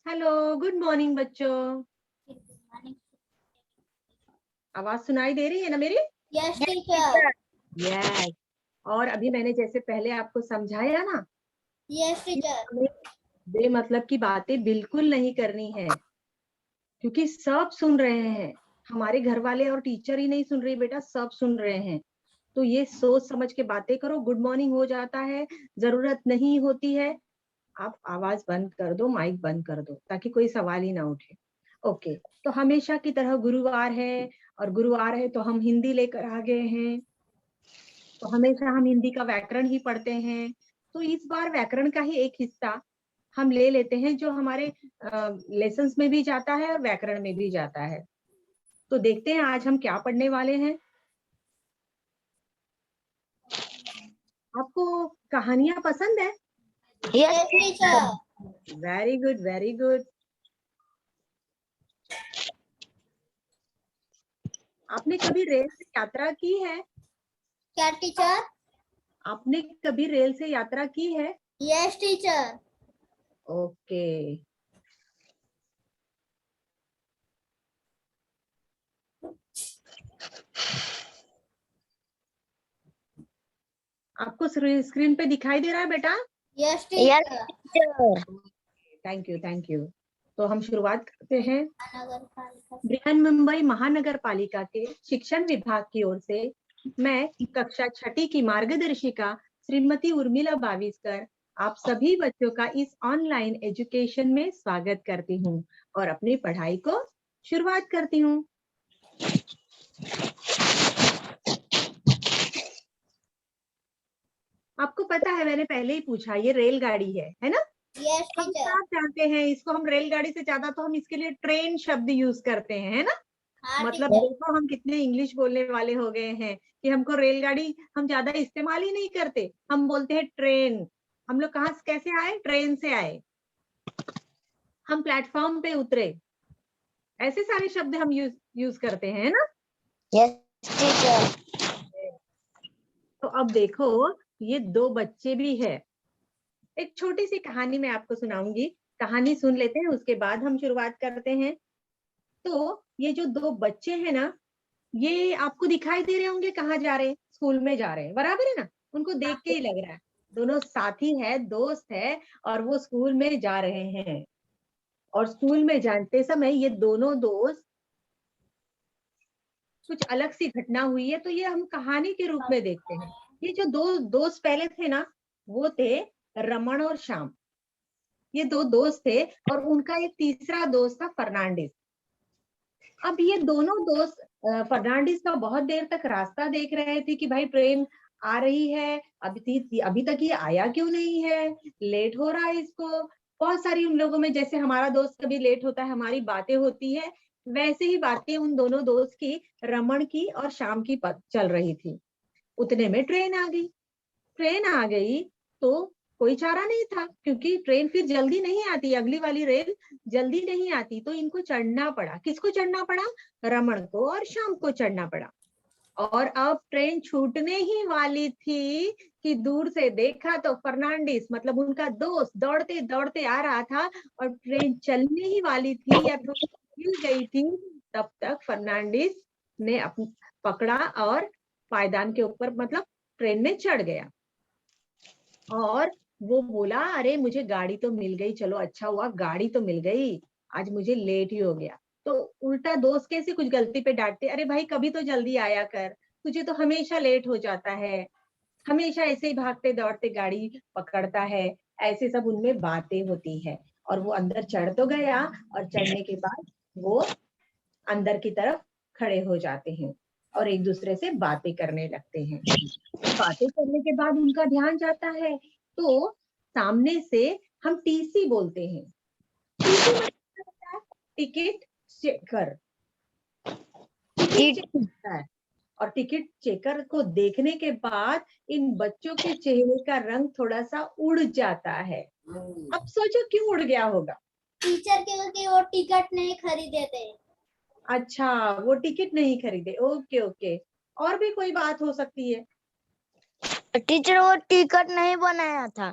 Hello, good morning बच्चों। आवाज सुनाई दे रही है ना मेरी? Yes teacher. यस। और अभी मैंने जैसे पहले आपको समझाया ना, यस टीचर। हमें बेमतलब की बातें बिल्कुल नहीं करनी है, क्योंकि सब सुन रहे हैं। हमारे घर वाले और टीचर ही नहीं सुन रही बेटा, सब सुन रहे हैं। तो ये सोच समझ के बातें करो। गुड मॉर्निंग हो जाता है, जरूरत नहीं होती है। आप आवाज बंद कर दो, माइक बंद कर दो, ताकि कोई सवाल ही ना उठे। ओके, तो हमेशा की तरह गुरुवार है, और गुरुवार है तो हम हिंदी लेकर आ गए हैं। तो हमेशा हम हिंदी का व्याकरण ही पढ़ते हैं। तो इस बार व्याकरण का ही एक हिस्सा हम ले लेते हैं, जो हमारे लेसन्स में भी जाता है और व्याकरण में भी जाता है। तो देखते हैं आज हम क्या पढ़ने वाले हैं। आपको कहानियां पसंद है? Yes teacher. Very good, very good. आपने कभी रेल से यात्रा की है? क्या टीचर? आपने कभी रेल से यात्रा की है? Yes teacher. ओके। आपको स्क्रीन पे दिखाई दे रहा है बेटा? Yes teacher. Thank you, thank you. तो हम शुरुआत करते हैं। नगर पालिका। बृहन्मुंबई महानगर पालिका के शिक्षण विभाग की ओर से मैं कक्षा छठी की मार्गदर्शिका श्रीमती उर्मिला बाविस्कर आप सभी बच्चों का इस ऑनलाइन एजुकेशन में स्वागत करती हूँ और अपनी पढ़ाई को शुरुआत करती हूँ। आपको पता है, मैंने पहले ही पूछा, ये रेलगाड़ी है ना? यस हम टीचर। सब जानते हैं इसको। हम रेलगाड़ी से ज्यादा तो हम इसके लिए ट्रेन शब्द यूज करते हैं, है ना? हाँ मतलब टीचर। देखो हम कितने इंग्लिश बोलने वाले हो गए हैं कि हमको रेलगाड़ी हम ज्यादा इस्तेमाल ही नहीं करते, हम बोलते हैं ट्रेन। हम लोग कहाँ कैसे आए? ट्रेन से आए। हम प्लेटफॉर्म पे उतरे, ऐसे सारे शब्द हम यूज करते हैं, है ना? Yes teacher. तो अब देखो, ये दो बच्चे भी है। एक छोटी सी कहानी मैं आपको सुनाऊंगी। कहानी सुन लेते हैं, उसके बाद हम शुरुआत करते हैं। तो ये जो दो बच्चे हैं ना, ये आपको दिखाई दे रहे होंगे कहाँ जा रहे हैं? स्कूल में जा रहे हैं, बराबर है ना? उनको देख के ही लग रहा है दोनों साथी है, दोस्त है, और वो स्कूल में जा रहे हैं। और स्कूल में जाते समय ये दोनों दोस्त, कुछ अलग सी घटना हुई है, तो ये हम कहानी के रूप में देखते हैं। ये जो दो दोस्त पहले थे ना, वो थे रमन और श्याम। ये दो दोस्त थे, और उनका एक तीसरा दोस्त था फर्नांडिस। अब ये दोनों दोस्त फर्नांडिस का बहुत देर तक रास्ता देख रहे थे कि भाई ट्रेन आ रही है, अभी तक ये आया क्यों नहीं है, लेट हो रहा है इसको। बहुत सारी उन लोगों में, जैसे हमारा दोस्त कभी लेट होता है, हमारी बातें होती है, वैसे ही बातें उन दोनों दोस्त की, रमन की और श्याम की चल रही थी। उतने में ट्रेन आ गई। ट्रेन आ गई तो कोई चारा नहीं था, क्योंकि ट्रेन फिर जल्दी नहीं आती, अगली वाली रेल जल्दी नहीं आती। तो इनको चढ़ना पड़ा। किसको चढ़ना पड़ा? रमन को और श्याम को चढ़ना पड़ा। और अब ट्रेन छूटने ही वाली थी कि दूर से देखा तो फर्नांडिस, मतलब उनका दोस्त, दौड़ते दौड़ते आ रहा था, और ट्रेन चलने ही वाली थी या थोड़ी हिल गई थी। तब तक फर्नांडिस ने पकड़ा और पायदान के ऊपर, मतलब ट्रेन में चढ़ गया। और वो बोला, अरे मुझे गाड़ी तो मिल गई, चलो अच्छा हुआ गाड़ी तो मिल गई, आज मुझे लेट ही हो गया। तो उल्टा दोस्त कैसे कुछ गलती पे डांटते, अरे भाई कभी तो जल्दी आया कर, तुझे तो हमेशा लेट हो जाता है, हमेशा ऐसे ही भागते दौड़ते गाड़ी पकड़ता है। ऐसे सब उनमें बातें होती है। और वो अंदर चढ़ तो गया, और चढ़ने के बाद वो अंदर की तरफ खड़े हो जाते हैं और एक दूसरे से बातें करने लगते हैं। बातें करने के बाद उनका ध्यान जाता है, तो सामने से हम टीसी बोलते हैं। टीसी मतलब टिकट चेकर। टिकट चेक करता है। और टिकट चेकर को देखने के बाद इन बच्चों के चेहरे का रंग थोड़ा सा उड़ जाता है। अब सोचो क्यों उड़ गया होगा? टीचर क्योंकि वो टिकट नहीं खरीदे थे। अच्छा, वो टिकट नहीं खरीदे। Okay okay. और भी कोई बात हो सकती है? टीचर वो टिकट नहीं बनाया था।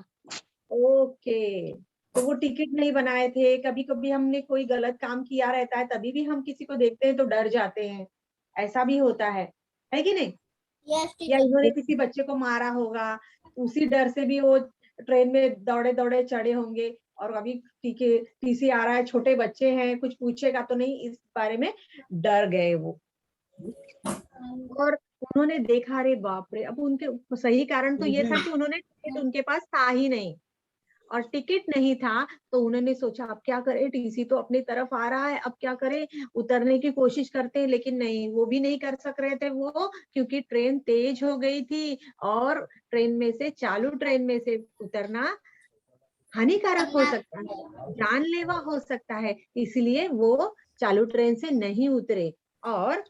ओके। तो वो टिकट नहीं बनाए थे। कभी कभी हमने कोई गलत काम किया रहता है, तभी भी हम किसी को देखते हैं तो डर जाते हैं, ऐसा भी होता है कि नहीं? यस या टीचर। इन्होंने किसी बच्चे को मारा होगा, उसी डर से भी वो ट्रेन में दौड़े दौड़े चढ़े होंगे। और अभी टीसी आ रहा है, छोटे बच्चे हैं, कुछ पूछेगा तो नहीं, इस बारे में डर गए वो। और उन्होंने देखा, अरे बाप रे! अब उनके सही कारण तो ये था कि उन्होंने टिकट उनके पास था ही नहीं, और टिकट नहीं था तो उन्होंने सोचा अब क्या करें, टीसी तो अपनी तरफ आ रहा है, अब क्या करें, उतरने की कोशिश करते हैं, लेकिन नहीं, वो भी नहीं कर सक रहे थे वो, क्योंकि ट्रेन तेज हो गई थी और चालू ट्रेन में से उतरना हानिकारक हो सकता है, जानलेवा हो सकता है, इसलिए वो चालू ट्रेन से नहीं उतरे और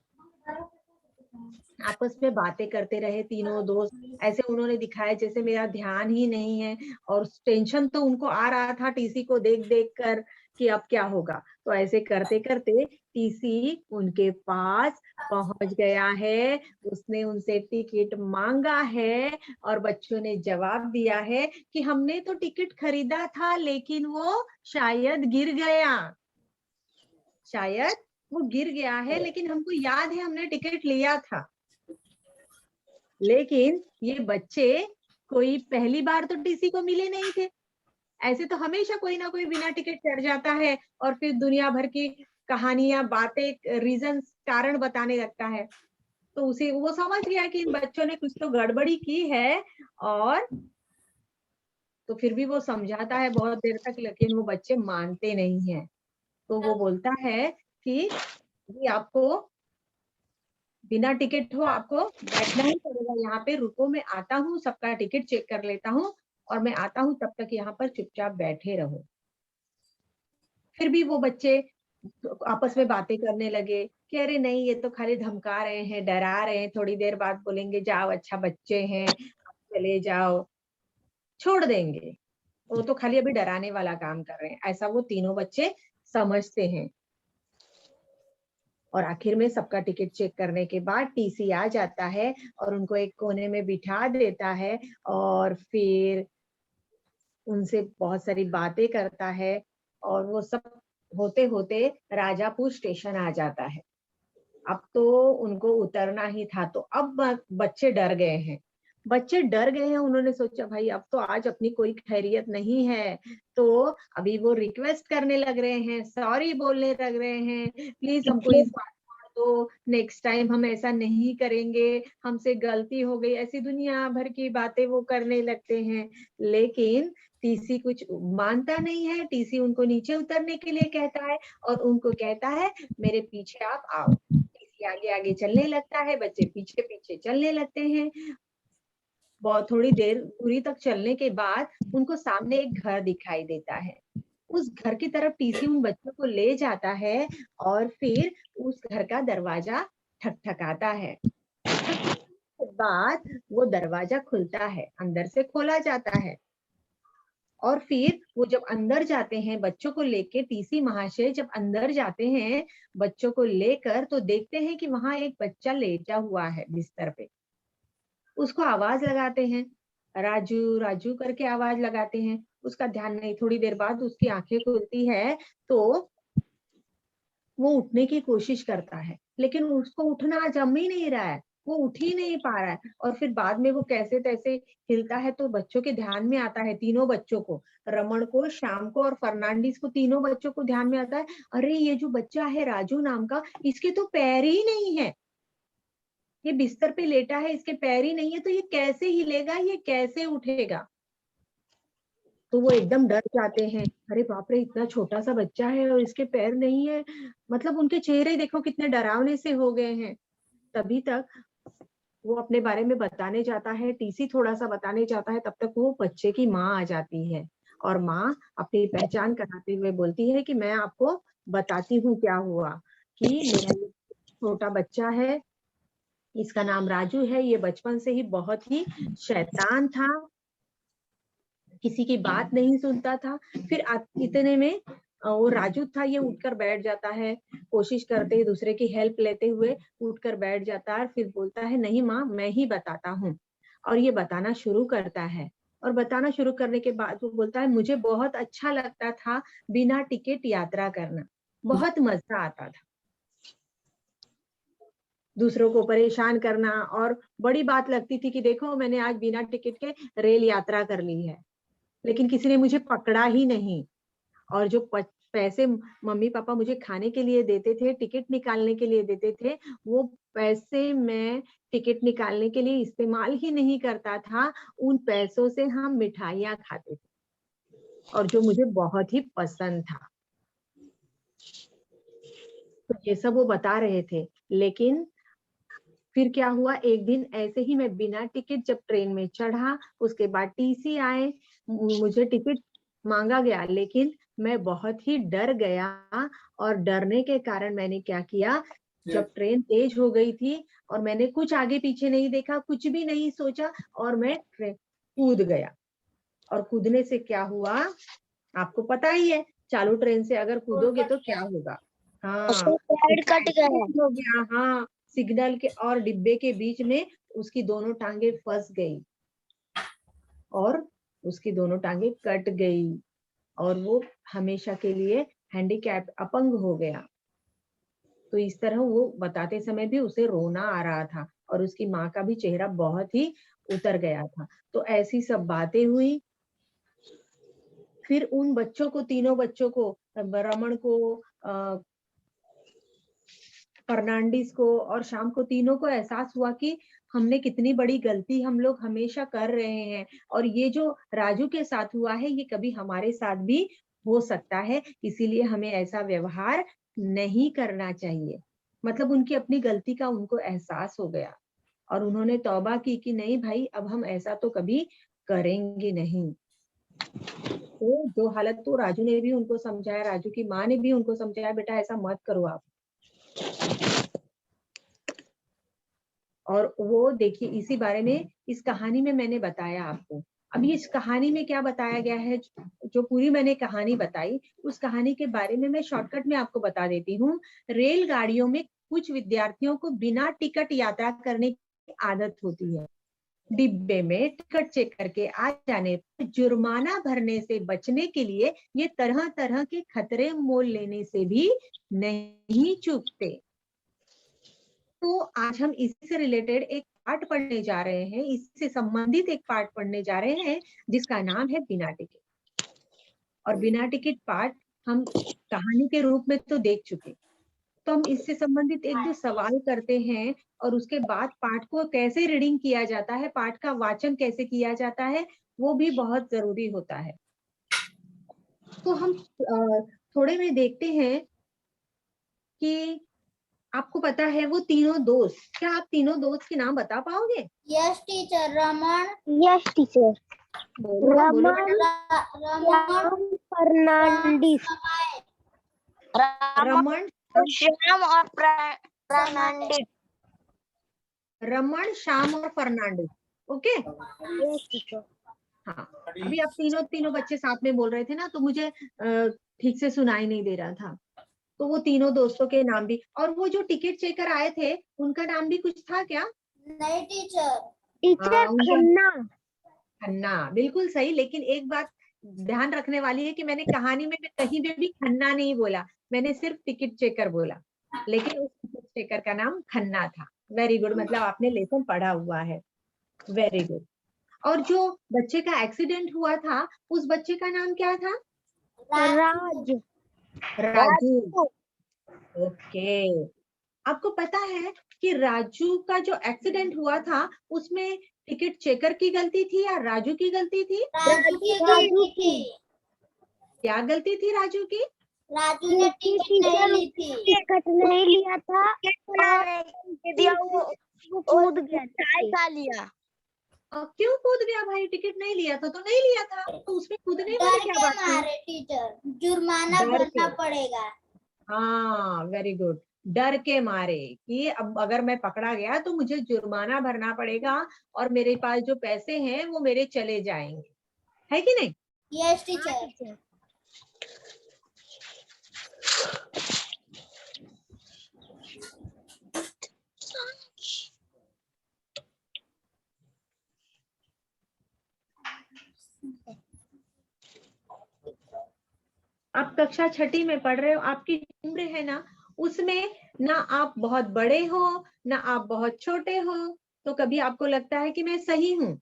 आपस में बातें करते रहे तीनों दोस्त। ऐसे उन्होंने दिखाया जैसे मेरा ध्यान ही नहीं है, और टेंशन तो उनको आ रहा था टीसी को देख देख कर कि अब क्या होगा। तो ऐसे करते करते टीसी उनके पास पहुंच गया है, उसने उनसे टिकट मांगा है, और बच्चों ने जवाब दिया है कि हमने तो टिकट खरीदा था, लेकिन वो शायद गिर गया, शायद वो गिर गया है, लेकिन हमको याद है हमने टिकट लिया था। लेकिन ये बच्चे कोई पहली बार तो टीसी को मिले नहीं थे, ऐसे तो हमेशा कोई ना कोई बिना टिकट चढ़ जाता है और फिर दुनिया भर की कहानियां, बातें, रीजन, कारण बताने लगता है। तो उसे वो समझ गया कि इन बच्चों ने कुछ तो गड़बड़ी की है, और तो फिर भी वो समझाता है बहुत देर तक, लेकिन वो बच्चे मानते नहीं हैं। तो वो बोलता है कि जी आपको बिना टिकट हो आपको बैठना ही पड़ेगा यहाँ पे, रुको मैं आता हूँ, सबका टिकट चेक कर लेता हूँ और मैं आता हूँ, तब तक यहाँ पर चुपचाप बैठे रहो। फिर भी वो बच्चे आपस में बातें करने लगे कि अरे नहीं, ये तो खाली धमका रहे हैं, डरा रहे हैं, थोड़ी देर बाद बोलेंगे जाओ अच्छा बच्चे हैं, आप चले जाओ, छोड़ देंगे, वो तो खाली अभी डराने वाला काम कर रहे हैं, ऐसा वो तीनों बच्चे समझते हैं। और आखिर में सबका टिकट चेक करने के बाद टीसी आ जाता है और उनको एक कोने में बिठा देता है, और फिर उनसे बहुत सारी बातें करता है, और वो सब होते होते राजापुर स्टेशन आ जाता है। अब तो उनको उतरना ही था, तो अब बच्चे डर गए हैं, बच्चे डर गए हैं, उन्होंने सोचा भाई अब तो आज अपनी कोई खैरियत नहीं है। तो अभी वो रिक्वेस्ट करने लग रहे हैं, सॉरी बोलने लग रहे हैं, प्लीज हमको इस बात छोड़ दो, नेक्स्ट टाइम हम ऐसा नहीं करेंगे, हमसे गलती हो गई, ऐसी दुनिया भर की बातें वो करने लगते हैं। लेकिन टीसी कुछ मानता नहीं है, टीसी उनको नीचे उतरने के लिए कहता है और उनको कहता है मेरे पीछे आप आओ। आगे आगे चलने लगता है, बच्चे पीछे पीछे चलने लगते हैं। बहुत थोड़ी देर दूरी तक चलने के बाद उनको सामने एक घर दिखाई देता है, उस घर की तरफ टीसी उन बच्चों को ले जाता है, और फिर उस घर का दरवाजा ठकठकाता है। के बाद वो दरवाजा खुलता है, अंदर से खोला जाता है, और फिर वो जब अंदर जाते हैं बच्चों को लेके, टीसी महाशय जब अंदर जाते हैं बच्चों को लेकर, तो देखते हैं कि वहां एक बच्चा लेटा हुआ है बिस्तर पे। उसको आवाज लगाते हैं, राजू राजू करके आवाज लगाते हैं, उसका ध्यान नहीं, थोड़ी देर बाद उसकी आंखें खुलती है, तो वो उठने की कोशिश करता है, लेकिन उसको उठना जम ही नहीं रहा है, वो उठ ही नहीं पा रहा है। और फिर बाद में वो कैसे तैसे हिलता है, तो बच्चों के ध्यान में आता है, तीनों बच्चों को, रमन को, श्याम को और फर्नांडिस को, तीनों बच्चों को ध्यान में आता है, अरे ये जो बच्चा है राजू नाम का, इसके तो पैर ही नहीं है, ये बिस्तर पे लेटा है, इसके पैर ही नहीं है, तो ये कैसे हिलेगा, ये कैसे उठेगा। तो वो एकदम डर जाते हैं, अरे बाप रे इतना छोटा सा बच्चा है और इसके पैर नहीं है, मतलब उनके चेहरे देखो कितने डरावने से हो गए हैं। तभी तक वो अपने बारे में बताने जाता है, टीसी थोड़ा सा बताने जाता है, तब तक वो बच्चे की माँ आ जाती है, और माँ अपनी पहचान कराते हुए बोलती है कि मैं आपको बताती हूँ क्या हुआ, कि मेरा ये छोटा बच्चा है, इसका नाम राजू है, ये बचपन से ही बहुत ही शैतान था, किसी की बात नहीं सुनता था। फिर इतने में वो राजू था, ये उठकर बैठ जाता है, कोशिश करते ही दूसरे की हेल्प लेते हुए उठकर बैठ जाता है, फिर बोलता है नहीं माँ मैं ही बताता हूँ, और ये बताना शुरू करता है। और बताना शुरू करने के बाद वो बोलता है मुझे बहुत अच्छा लगता था बिना टिकट यात्रा करना, बहुत मजा आता था। दूसरों को परेशान करना, और बड़ी बात लगती थी कि देखो मैंने आज बिना टिकट के रेल यात्रा कर ली है, लेकिन किसी ने मुझे पकड़ा ही नहीं। और जो पैसे मम्मी पापा मुझे खाने के लिए देते थे, टिकट निकालने के लिए देते थे, वो पैसे मैं टिकट निकालने के लिए इस्तेमाल ही नहीं करता था। उन पैसों से हम मिठाइयाँ खाते थे, और जो मुझे बहुत ही पसंद था। तो ये सब वो बता रहे थे। लेकिन फिर क्या हुआ, एक दिन ऐसे ही मैं बिना टिकट जब ट्रेन में चढ़ा, उसके बाद टीसी आए, मुझे टिकट मांगा गया, लेकिन मैं बहुत ही डर गया। और डरने के कारण मैंने क्या किया, जब ट्रेन तेज हो गई थी और मैंने कुछ आगे पीछे नहीं देखा, कुछ भी नहीं सोचा, और मैं कूद गया। और कूदने से क्या हुआ, आपको पता ही है, चालू ट्रेन से अगर कूदोगे तो क्या होगा। हाँ, उसका पैर उसका कट गया। एक्सीडेंट हो गया। हाँ, सिग्नल के और डिब्बे के बीच में उसकी दोनों टांगे फंस गई, और उसकी दोनों टांगे कट गई, और वो हमेशा के लिए हैंडीकैप, अपंग हो गया। तो इस तरह वो बताते समय भी उसे रोना आ रहा था, और उसकी माँ का भी चेहरा बहुत ही उतर गया था। तो ऐसी सब बातें हुई। फिर उन बच्चों को, तीनों बच्चों को, रमन को, फर्नांडिस को और शाम को, तीनों को एहसास हुआ कि हमने कितनी बड़ी गलती हम लोग हमेशा कर रहे हैं, और ये जो राजू के साथ हुआ है ये कभी हमारे साथ भी हो सकता है, इसीलिए हमें ऐसा व्यवहार नहीं करना चाहिए। मतलब उनकी अपनी गलती का उनको एहसास हो गया, और उन्होंने तौबा की कि नहीं भाई, अब हम ऐसा तो कभी करेंगे नहीं। तो जो हालत, तो राजू ने भी उनको समझाया, राजू की माँ ने भी उनको समझाया, बेटा ऐसा मत करो आप। और वो देखिए, इसी बारे में इस कहानी में मैंने बताया आपको। अब इस कहानी में क्या बताया गया है, जो पूरी मैंने कहानी बताई, उस कहानी के बारे में मैं शॉर्टकट में आपको बता देती हूँ। रेलगाड़ियों में कुछ विद्यार्थियों को बिना टिकट यात्रा करने की आदत होती है। डिब्बे में टिकट चेक करके आ जाने पर जुर्माना भरने से बचने के लिए ये तरह तरह के खतरे मोल लेने से भी नहीं चूकते। तो आज हम इसी से रिलेटेड एक पार्ट पढ़ने जा रहे हैं, इससे संबंधित एक पार्ट पढ़ने जा रहे हैं, जिसका नाम है बिना टिकट। और बिना टिकट पार्ट हम कहानी के रूप में तो देख चुके, तो हम इससे संबंधित एक दो सवाल करते हैं, और उसके बाद पाठ को कैसे रीडिंग किया जाता है, पाठ का वाचन कैसे किया जाता है, वो भी बहुत जरूरी होता है। तो हम थोड़े में देखते हैं कि आपको पता है वो तीनों दोस्त, क्या आप तीनों दोस्त के नाम बता पाओगे? Yes teacher, Raman. Yes teacher. बोलो बोलो बेटा। रमन, फर्नांडिस, रमन, श्याम और फर्नांडिस। रमन, श्याम और फर्नांडिस। Okay, yes teacher. हाँ। अभी आप तीनों तीनों बच्चे साथ में बोल रहे थे ना, तो मुझे ठीक से सुनाई नहीं दे रहा था। तो वो तीनों दोस्तों के नाम भी, और वो जो टिकट चेकर आए थे उनका नाम भी कुछ था क्या? नहीं टीचर। टीचर खन्ना। खन्ना, बिल्कुल सही। लेकिन एक बात ध्यान रखने वाली है कि मैंने कहानी में कहीं भी खन्ना नहीं बोला, मैंने सिर्फ टिकट चेकर बोला, लेकिन उस टिकट चेकर का नाम खन्ना था। वेरी गुड, मतलब आपने लेसन पढ़ा हुआ है। Very good. और जो बच्चे का एक्सीडेंट हुआ था, उस बच्चे का नाम क्या था? राज। राजू। ओके। आपको पता है कि राजू का जो एक्सीडेंट हुआ था, उसमें टिकट चेकर की गलती थी या राजू की गलती थी? राजू की गलती थी। क्या गलती थी राजू की? राजू ने टिकट नहीं ली थी। टिकट नहीं लिया था और वो कूद गया था लिया। क्यों कूद गया भाई? टिकट नहीं लिया था तो नहीं लिया था, तो उसमें कूदने वाली डर क्या के बात थी? मारे टीचर, जुर्माना डर भरना के। पड़ेगा। हाँ, वेरी गुड। डर के मारे कि अब अगर मैं पकड़ा गया तो मुझे जुर्माना भरना पड़ेगा, और मेरे पास जो पैसे हैं वो मेरे चले जाएंगे, है कि नहीं? Yes teacher. आप कक्षा छठी में पढ़ रहे हो, आपकी उम्र है ना, उसमें ना आप बहुत बड़े हो ना आप बहुत छोटे हो, तो कभी आपको लगता है कि मैं सही हूँ,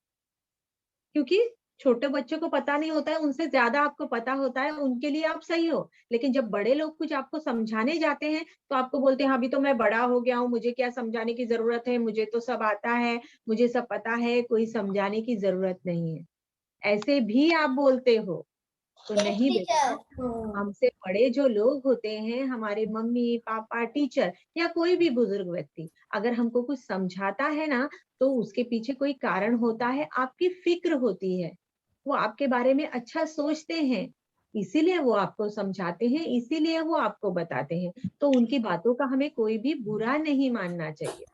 क्योंकि छोटे बच्चों को पता नहीं होता है, उनसे ज्यादा आपको पता होता है, उनके लिए आप सही हो। लेकिन जब बड़े लोग कुछ आपको समझाने जाते हैं तो आपको बोलते हैं, हाँ, अभी तो मैं बड़ा हो गया हूँ, मुझे क्या समझाने की जरूरत है, मुझे तो सब आता है, मुझे सब पता है, कोई समझाने की जरूरत नहीं है। ऐसे भी आप बोलते हो तो यस नहीं बेटा। टीचर। हमसे बड़े जो लोग होते हैं, हमारे मम्मी पापा टीचर या कोई भी बुजुर्ग व्यक्ति, अगर हमको कुछ समझाता है ना, तो उसके पीछे कोई कारण होता है, आपकी फिक्र होती है, वो आपके बारे में अच्छा सोचते हैं, इसीलिए वो आपको समझाते हैं, इसीलिए वो आपको बताते हैं। तो उनकी बातों का हमें कोई भी बुरा नहीं मानना चाहिए।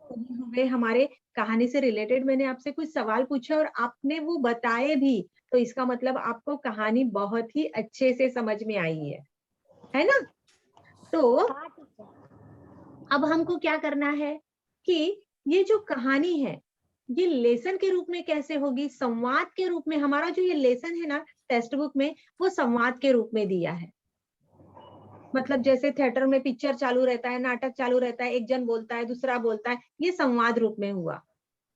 कभी हमें हमारे कहानी से रिलेटेड मैंने आपसे कुछ सवाल पूछे और आपने वो बताए भी, तो इसका मतलब आपको कहानी बहुत ही अच्छे से समझ में आई है ना? तो हाँ टीचर। अब हमको क्या करना है कि ये जो कहानी है, ये लेसन के रूप में कैसे होगी, संवाद के रूप में। हमारा जो ये लेसन है ना टेक्स्ट बुक में, वो संवाद के रूप में दिया है। मतलब जैसे थिएटर में पिक्चर चालू रहता है, नाटक चालू रहता है, एक जन बोलता है, दूसरा बोलता है, ये संवाद रूप में हुआ।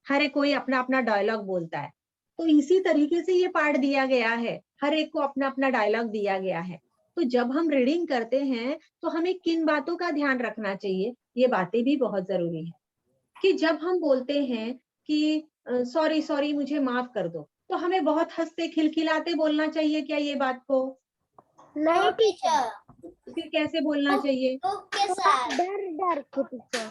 हर एक कोई अपना अपना डायलॉग बोलता है। तो इसी तरीके से ये पार्ट दिया गया है, हर एक को अपना अपना डायलॉग दिया गया है। तो जब हम रीडिंग करते हैं तो हमें किन बातों का ध्यान रखना चाहिए, ये बातें भी बहुत जरूरी है। कि जब हम बोलते हैं कि सॉरी सॉरी मुझे माफ कर दो, तो हमें बहुत हंसते खिलखिलाते बोलना चाहिए क्या ये बात को? नहीं टीचर, टीचर फिर कैसे बोलना चाहिए? दुख के थोड़ा साथ। डर डर के टीचर।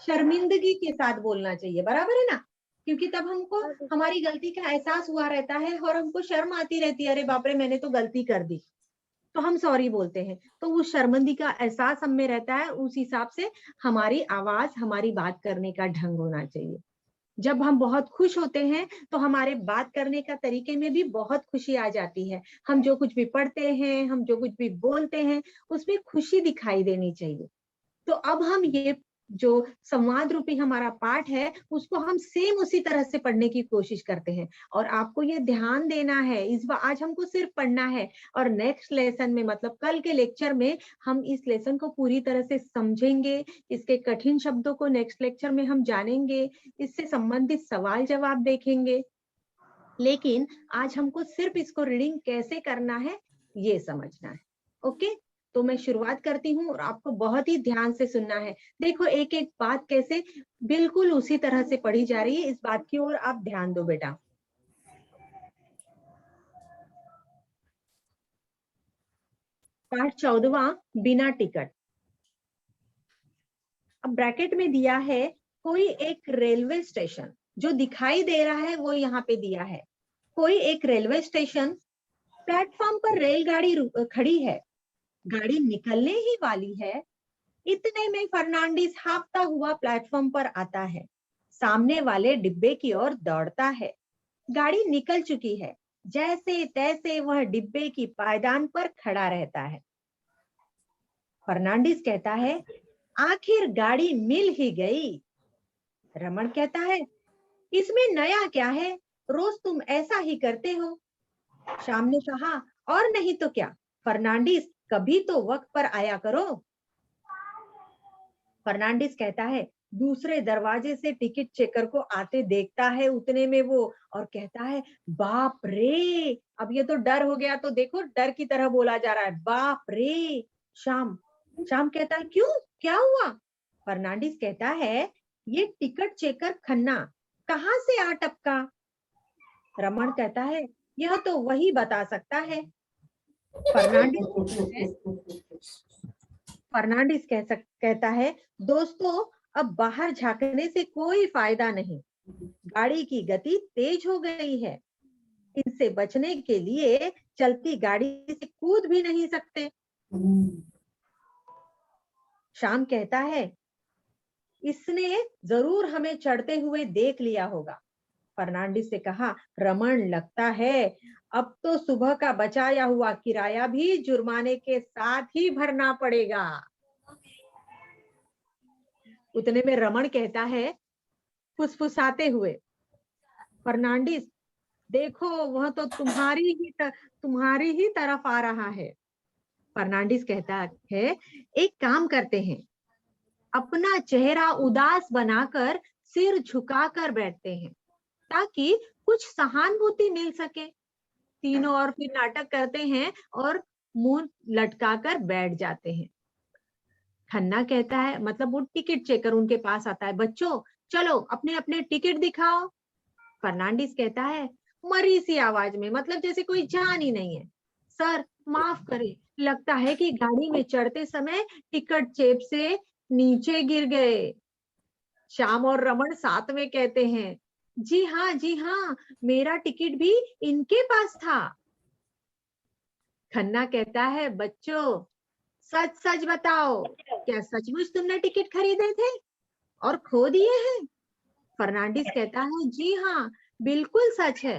शर्मिंदगी के साथ बोलना चाहिए, बराबर है ना? क्योंकि तब हमको हमारी गलती का एहसास हुआ रहता है और हमको शर्म आती रहती है, अरे बाप रे मैंने तो गलती कर दी, तो हम सॉरी बोलते हैं। तो उस शर्मिंदगी का एहसास हम में रहता है, उस हिसाब से हमारी आवाज, हमारी बात करने का ढंग होना चाहिए। जब हम बहुत खुश होते हैं तो हमारे बात करने का तरीके में भी बहुत खुशी आ जाती है। हम जो कुछ भी पढ़ते हैं, हम जो कुछ भी बोलते हैं, उसमें खुशी दिखाई देनी चाहिए। तो अब हम ये जो संवाद रूपी हमारा पाठ है, उसको हम सेम उसी तरह से पढ़ने की कोशिश करते हैं। और आपको ये ध्यान देना है, इस बार आज हमको सिर्फ पढ़ना है, और नेक्स्ट लेसन में मतलब कल के लेक्चर में हम इस लेसन को पूरी तरह से समझेंगे, इसके कठिन शब्दों को नेक्स्ट लेक्चर में हम जानेंगे, इससे संबंधित सवाल जवाब देखेंगे। लेकिन आज हमको सिर्फ इसको रीडिंग कैसे करना है ये समझना है। ओके, तो मैं शुरुआत करती हूँ और आपको बहुत ही ध्यान से सुनना है। देखो एक एक बात कैसे बिल्कुल उसी तरह से पढ़ी जा रही है, इस बात की ओर आप ध्यान दो बेटा। पाठ 14वां, बिना टिकट। अब ब्रैकेट में दिया है कोई एक रेलवे स्टेशन, जो दिखाई दे रहा है वो यहाँ पे दिया है। कोई एक रेलवे स्टेशन, प्लेटफॉर्म पर रेलगाड़ी खड़ी है, गाड़ी निकलने ही वाली है। इतने में फर्नांडिस हाँफता हुआ प्लेटफॉर्म पर आता है, सामने वाले डिब्बे की ओर दौड़ता है। गाड़ी निकल चुकी है, जैसे तैसे वह डिब्बे की पायदान पर खड़ा रहता है। फर्नांडिस कहता है, आखिर गाड़ी मिल ही गई। रमन कहता है, इसमें नया क्या है, रोज तुम ऐसा ही करते हो। शाम ने कहा, और नहीं तो क्या फर्नांडिस, कभी तो वक्त पर आया करो। फर्नांडिस कहता है, दूसरे दरवाजे से टिकट चेकर को आते देखता है उतने में वो, और कहता है, बाप रे। अब ये तो डर हो गया, तो देखो डर की तरह बोला जा रहा है, बाप रे। शाम शाम कहता है, क्यों, क्या हुआ? फर्नांडिस कहता है, ये टिकट चेकर खन्ना कहाँ से आ टपका? रमन कहता है, यह तो वही बता सकता है। फर्नांडिस फर्नांडिस कहता है, दोस्तों अब बाहर झांकने से कोई फायदा नहीं, गाड़ी की गति तेज हो गई है, इनसे बचने के लिए चलती गाड़ी से कूद भी नहीं सकते। शाम कहता है, इसने जरूर हमें चढ़ते हुए देख लिया होगा। फर्नांडिस से कहा, रमन लगता है अब तो सुबह का बचाया हुआ किराया भी जुर्माने के साथ ही भरना पड़ेगा। उतने में रमन कहता है फुसफुसाते हुए, फर्नांडिस देखो वह तो तुम्हारी ही तरफ आ रहा है। फर्नांडिस कहता है, एक काम करते हैं, अपना चेहरा उदास बनाकर सिर झुकाकर बैठते हैं ताकि कुछ सहानुभूति मिल सके। तीनों और फिर नाटक करते हैं और मुंह लटकाकर बैठ जाते हैं। खन्ना कहता है, मतलब वो टिकट चेकर उनके पास आता है, बच्चों चलो अपने अपने टिकट दिखाओ। फर्नांडिस कहता है मरी सी आवाज में, मतलब जैसे कोई जान ही नहीं है, सर माफ करें, लगता है कि गाड़ी में चढ़ते समय टिकट चेप से नीचे गिर गए। श्याम और रमन साथ में कहते हैं, जी हाँ, मेरा टिकट भी इनके पास था। खन्ना कहता है, बच्चों सच सच बताओ, क्या सचमुच तुमने टिकट खरीदे थे और खो दिए हैं? फर्नांडिस कहता है, जी हाँ, बिल्कुल सच है।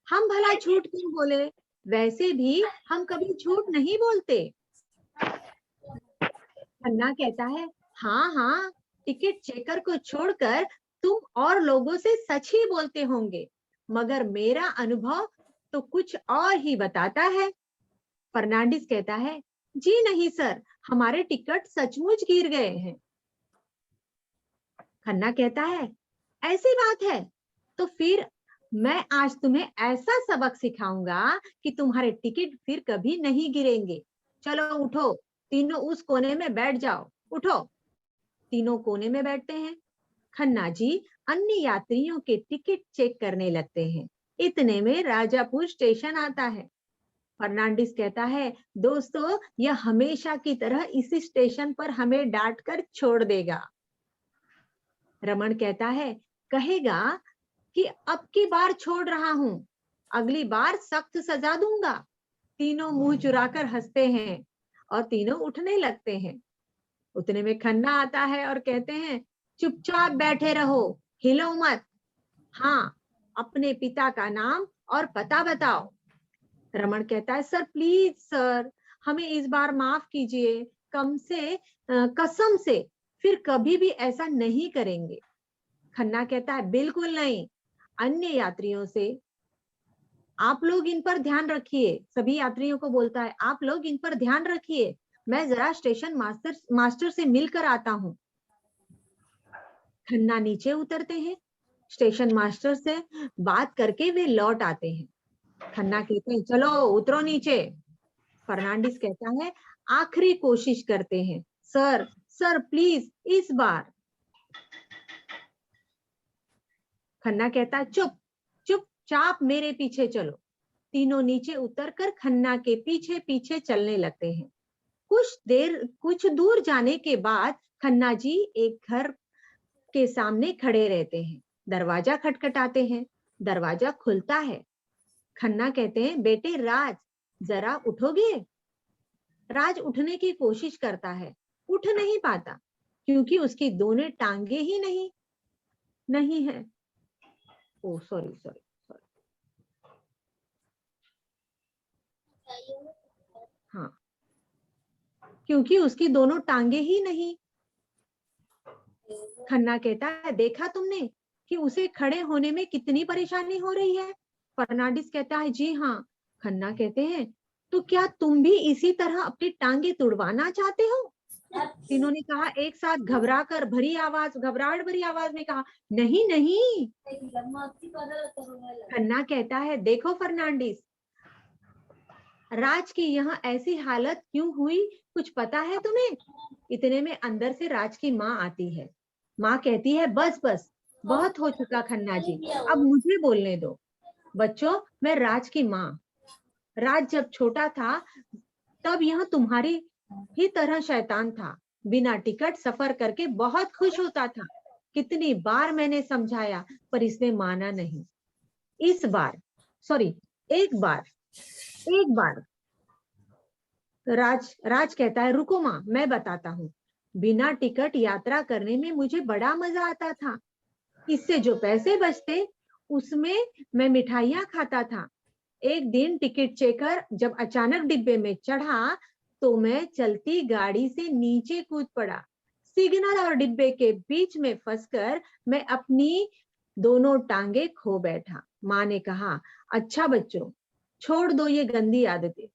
हम भला झूठ क्यों बोले, वैसे भी हम कभी झूठ नहीं बोलते। खन्ना कहता है, हाँ, टिकट चेकर को छोड़कर तुम और लोगों से सच ही बोलते होंगे, मगर मेरा अनुभव तो कुछ और ही बताता है। फर्नांडिस कहता है, जी नहीं सर, हमारे टिकट सचमुच गिर गए हैं। खन्ना कहता है, ऐसी बात है, तो फिर मैं आज तुम्हें ऐसा सबक सिखाऊंगा कि तुम्हारे टिकट फिर कभी नहीं गिरेंगे। चलो उठो, तीनों उस कोने में बैठ जाओ, उठो। तीनों कोने में बैठते हैं। खन्ना जी अन्य यात्रियों के टिकट चेक करने लगते हैं। इतने में राजापुर स्टेशन आता है। फर्नांडिस कहता है, दोस्तों यह हमेशा की तरह इसी स्टेशन पर हमें डांट कर छोड़ देगा। रमन कहता है, कहेगा कि अब की बार छोड़ रहा हूं, अगली बार सख्त सजा दूंगा। तीनों मुंह चुराकर हंसते हैं और तीनों उठने लगते हैं। उतने में खन्ना आता है और कहते हैं, चुपचाप बैठे रहो, हिलो मत। हाँ, अपने पिता का नाम और पता बताओ। रमन कहता है, सर प्लीज सर, हमें इस बार माफ कीजिए, कसम से फिर कभी भी ऐसा नहीं करेंगे। खन्ना कहता है, बिल्कुल नहीं, अन्य यात्रियों से आप लोग इन पर ध्यान रखिए। सभी यात्रियों को बोलता है, आप लोग इन पर ध्यान रखिए, मैं जरा स्टेशन मास्टर से मिलकर आता हूँ। खन्ना नीचे उतरते हैं, स्टेशन मास्टर से बात करके वे लौट आते हैं। खन्ना कहते हैं, चलो उतरो नीचे। फर्नांडिस कहता है, आखिरी कोशिश करते हैं, सर प्लीज इस बार। खन्ना कहता है, चुपचाप मेरे पीछे चलो। तीनों नीचे उतरकर खन्ना के पीछे पीछे चलने लगते हैं। कुछ दूर जाने के बाद खन्ना जी एक घर के सामने खड़े रहते हैं। दरवाजा खटखटाते हैं, दरवाजा खुलता है। खन्ना कहते हैं, बेटे राज, जरा उठोगे? राज उठने की कोशिश करता है, उठ नहीं पाता क्योंकि उसकी दोनों टांगे ही नहीं है। ओ सॉरी, हाँ, क्योंकि उसकी दोनों टांगे ही नहीं। खन्ना कहता है, देखा तुमने कि उसे खड़े होने में कितनी परेशानी हो रही है? फर्नांडिस कहता है, जी हाँ। खन्ना कहते हैं, तो क्या तुम भी इसी तरह अपनी टांगे तुड़वाना चाहते हो? तीनों ने कहा एक साथ, घबराहट भरी आवाज में कहा, नहीं। खन्ना कहता है, देखो फर्नांडिस, राज की यहाँ ऐसी हालत क्यों हुई, कुछ पता है तुम्हें? इतने में अंदर से राज की माँ आती है। माँ कहती है, बस बहुत हो चुका खन्ना जी, अब मुझे बोलने दो। बच्चों, मैं राज की माँ। राज जब छोटा था तब यह तुम्हारी ही तरह शैतान था, बिना टिकट सफर करके बहुत खुश होता था। कितनी बार मैंने समझाया पर इसने माना नहीं। एक बार राज कहता है, रुको माँ, मैं बताता हूँ। बिना टिकट यात्रा करने में मुझे बड़ा मजा आता था। इससे जो पैसे बचते उसमें मैं मिठाइयाँ खाता था। एक दिन टिकट चेकर जब अचानक डिब्बे में चढ़ा तो मैं चलती गाड़ी से नीचे कूद पड़ा। सिग्नल और डिब्बे के बीच में फंसकर मैं अपनी दोनों टांगे खो बैठा। माँ ने कहा, अच्छा बच्चों, छोड़ दो ये गंदी आदतें,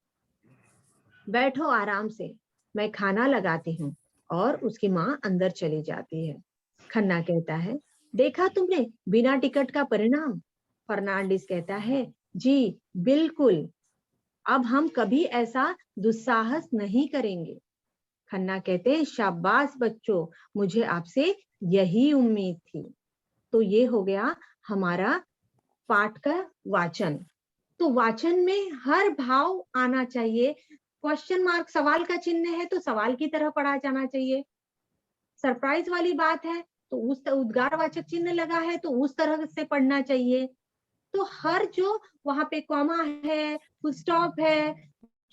बैठो आराम से, मैं खाना लगाती हूँ। और उसकी माँ अंदर चली जाती है। खन्ना कहता है, देखा तुमने बिना टिकट का परिणाम? फर्नांडिस कहता है, जी बिल्कुल, अब हम कभी ऐसा दुस्साहस नहीं करेंगे। खन्ना कहते हैं, शाबाश बच्चों, मुझे आपसे यही उम्मीद थी। तो ये हो गया हमारा पाठ का वाचन। तो वाचन में हर भाव आना चाहिए। क्वेश्चन मार्क सवाल का चिन्ह है तो सवाल की तरह पढ़ा जाना चाहिए। सरप्राइज वाली बात है तो उस उद्गारवाचक चिन्ह लगा है तो उस तरह से पढ़ना चाहिए। तो हर जो वहां पे कॉमा है, फुल स्टॉप है,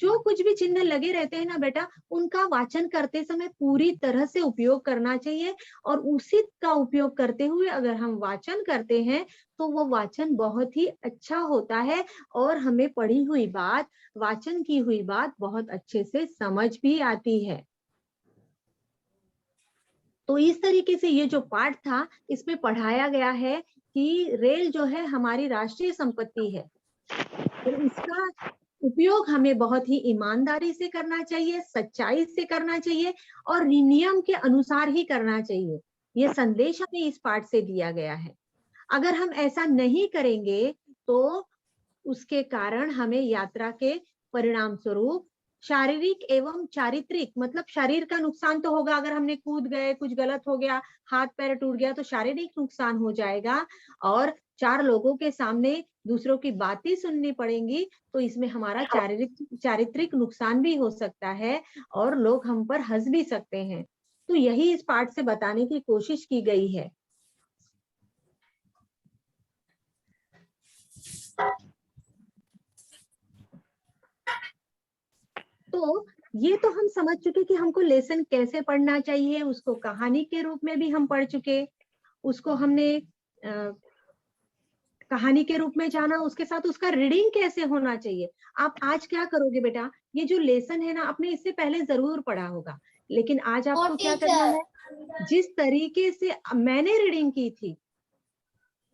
जो कुछ भी चिन्ह लगे रहते हैं ना बेटा, उनका वाचन करते समय पूरी तरह से उपयोग करना चाहिए। और उसी का उपयोग करते हुए अगर हम वाचन करते हैं तो वो वाचन बहुत ही अच्छा होता है और हमें पढ़ी हुई बात, वाचन की हुई बात बहुत अच्छे से समझ भी आती है। तो इस तरीके से ये जो पाठ था इसमें पढ़ाया गया है कि रेल जो है हमारी राष्ट्रीय संपत्ति है और इसका उपयोग हमें बहुत ही ईमानदारी से करना चाहिए, सच्चाई से करना चाहिए और नियम के अनुसार ही करना चाहिए। ये संदेश हमें इस पाठ से दिया गया है। अगर हम ऐसा नहीं करेंगे तो उसके कारण हमें यात्रा के परिणाम स्वरूप शारीरिक एवं चारित्रिक, मतलब शरीर का नुकसान तो होगा, अगर हमने कूद गए, कुछ गलत हो गया, हाथ पैर टूट गया तो शारीरिक नुकसान हो जाएगा और 4 लोगों के सामने दूसरों की बातें सुननी पड़ेंगी तो इसमें हमारा चारित्रिक नुकसान भी हो सकता है और लोग हम पर हंस भी सकते हैं। तो यही इस पाठ से बताने की कोशिश की गई है। तो ये तो हम समझ चुके कि हमको लेसन कैसे पढ़ना चाहिए, उसको कहानी के रूप में भी हम पढ़ चुके, उसको हमने कहानी के रूप में जाना, उसके साथ उसका रीडिंग कैसे होना चाहिए। आप आज क्या करोगे बेटा, ये जो लेसन है ना आपने इससे पहले जरूर पढ़ा होगा, लेकिन आज आपको क्या करना है, जिस तरीके से मैंने रीडिंग की थी,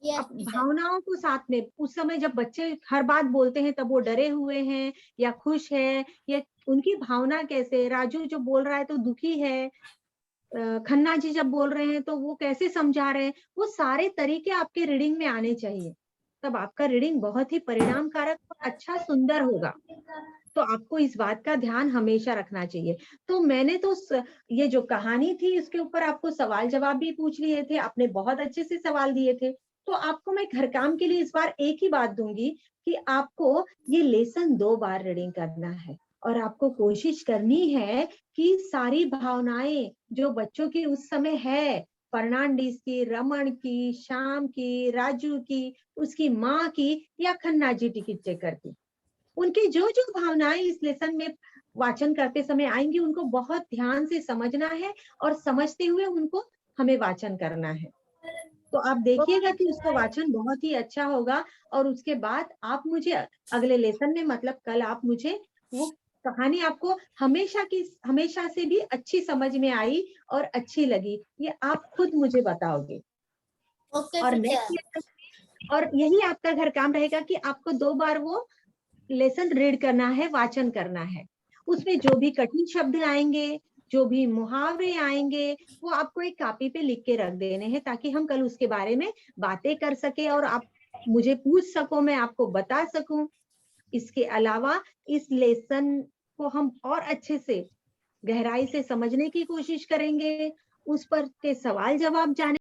अब भावनाओं को साथ में, उस समय जब बच्चे हर बात बोलते हैं तब वो डरे हुए हैं या खुश है, या उनकी भावना कैसे, राजू जो बोल रहा है तो दुखी है, खन्ना जी जब बोल रहे हैं तो वो कैसे समझा रहे हैं, वो सारे तरीके आपके रीडिंग में आने चाहिए। तब आपका रीडिंग बहुत ही परिणामकारक और अच्छा सुंदर होगा। तो आपको इस बात का ध्यान हमेशा रखना चाहिए। तो मैंने तो ये जो कहानी थी इसके ऊपर आपको सवाल जवाब भी पूछ लिए थे, आपने बहुत अच्छे से सवाल दिए थे। तो आपको मैं घर काम के लिए इस बार एक ही बात दूंगी कि आपको ये लेसन 2 बार रीडिंग करना है और आपको कोशिश करनी है कि सारी भावनाएं जो बच्चों की उस समय है, फर्नांडिस की, रमन की, श्याम की, राजू की, उसकी माँ की या खन्ना जी टिकट चेकर की, उनकी जो जो भावनाएं इस लेसन में वाचन करते समय आएंगी उनको बहुत ध्यान से समझना है और समझते हुए उनको हमें वाचन करना है। तो आप देखिएगा कि उसका वाचन बहुत ही अच्छा होगा और उसके बाद आप मुझे अगले लेसन में, मतलब कल आप मुझे वो कहानी आपको हमेशा से भी अच्छी समझ में आई और अच्छी लगी, ये आप खुद मुझे बताओगे। और नेक्स्ट, और यही आपका घर काम रहेगा कि आपको 2 बार वो लेसन रीड करना है, वाचन करना है। उसमें जो भी कठिन शब्द आएंगे, जो भी मुहावरे आएंगे, वो आपको एक कॉपी पे लिख के रख देने हैं ताकि हम कल उसके बारे में बातें कर सके और आप मुझे पूछ सको, मैं आपको बता सकूं। इसके अलावा इस लेसन को हम और अच्छे से गहराई से समझने की कोशिश करेंगे, उस पर के सवाल जवाब जाने